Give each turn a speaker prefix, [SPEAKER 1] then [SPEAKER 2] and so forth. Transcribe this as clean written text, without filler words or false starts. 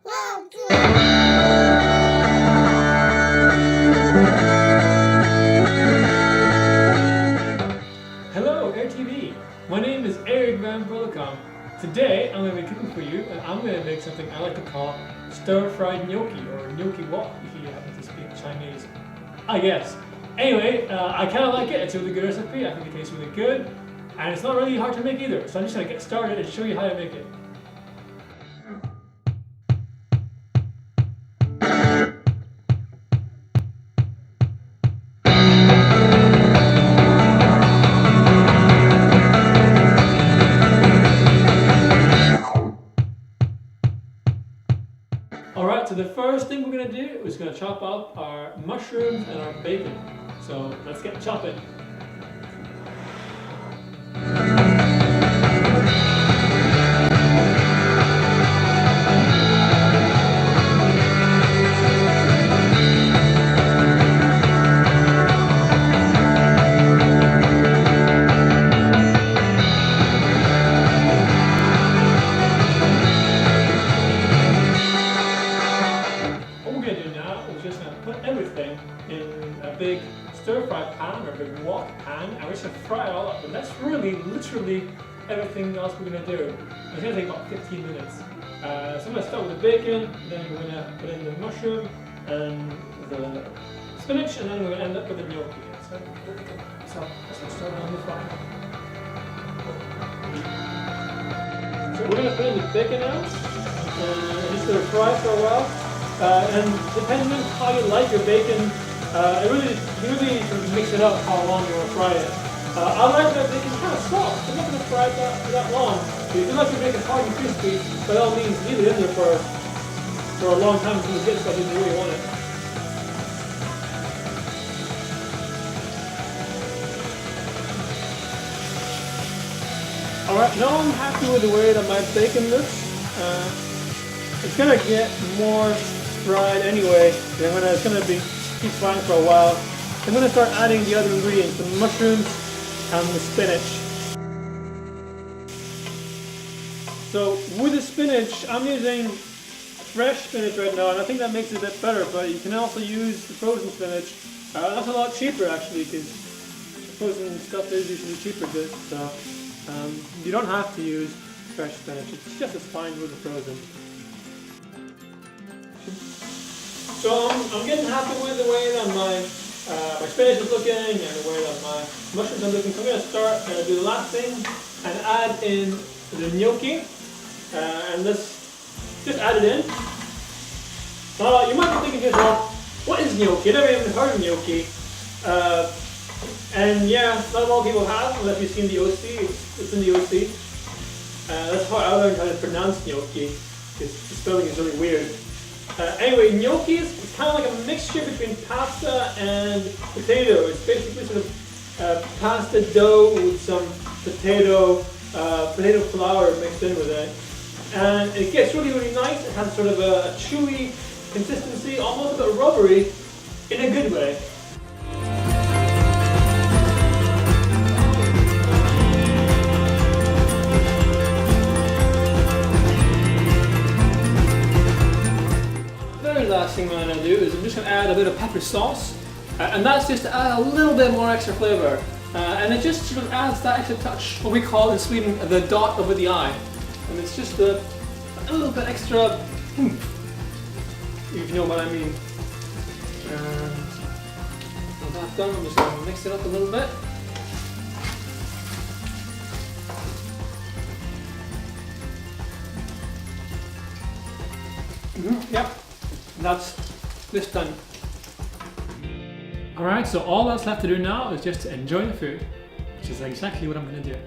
[SPEAKER 1] Hello, AirTV. My name is Erik Van Berlekom. Today I'm going to be cooking for you, and I'm going to make something I like to call Stir Fry Gnocchi, or Gnocchi wok if you happen to speak Chinese, I guess. Anyway, I kind of like it. It's a really good recipe. I think it tastes really good, and it's not really hard to make either. So I'm just going to get started and show you how to make it. Alright, so the first thing we're going to do is going to chop up our mushrooms and our bacon. So let's get chopping. Everything in a big stir-fry pan or a big wok pan, and we're just going to fry it all up. And that's really, literally everything else we're going to do. It's going to take about 15 minutes. So I'm going to start with the bacon, then we're going to put in the mushroom and the spinach, and then we're going to end up with the gnocchi. So let's get started on the fry. So we're going to put in the bacon now, and just going to fry for a while. And depending on how you like your bacon, you really sort of mix it up how long you want to fry it. I like that bacon kind of soft. I'm not going to fry it that long. But if you like your bacon hard and crispy, by all means leave it in there for a long time until it gets like you really want it. Alright, now I'm happy with the way that my bacon looks. It's going to get more fried anyway, and it's going to keep frying for a while. I'm going to start adding the other ingredients, the mushrooms and the spinach. So with the spinach, I'm using fresh spinach right now, and I think that makes it a bit better, but you can also use the frozen spinach. That's a lot cheaper actually, because frozen stuff is usually cheaper, so you don't have to use fresh spinach. It's just as fine with the frozen. So I'm getting happy with the way that my spinach is looking and the way that my mushrooms are looking. So I'm going to start and do the last thing and add in the gnocchi. And let's just add it in. You might be thinking to yourself, what is gnocchi? I've never even heard of gnocchi. And yeah, not a lot of people have, unless you've seen the OC. It's in the OC. That's how I learned how to pronounce gnocchi, because the spelling is really weird. Anyway, gnocchi is kind of like a mixture between pasta and potato. It's basically sort of pasta dough with some potato flour mixed in with it. And it gets really, really nice. It has sort of a chewy consistency, almost a bit rubbery, in a good way. Last thing I'm going to do is I'm just going to add a bit of pepper sauce, and that's just to add a little bit more extra flavor, and it just sort of adds that extra touch, what we call in Sweden the dot over the I, and it's just a little bit extra if you know what I mean. And with that done, I'm just going to mix it up a little bit. Yep. That's this done. Alright, so all that's left to do now is just to enjoy the food, which is exactly what I'm going to do.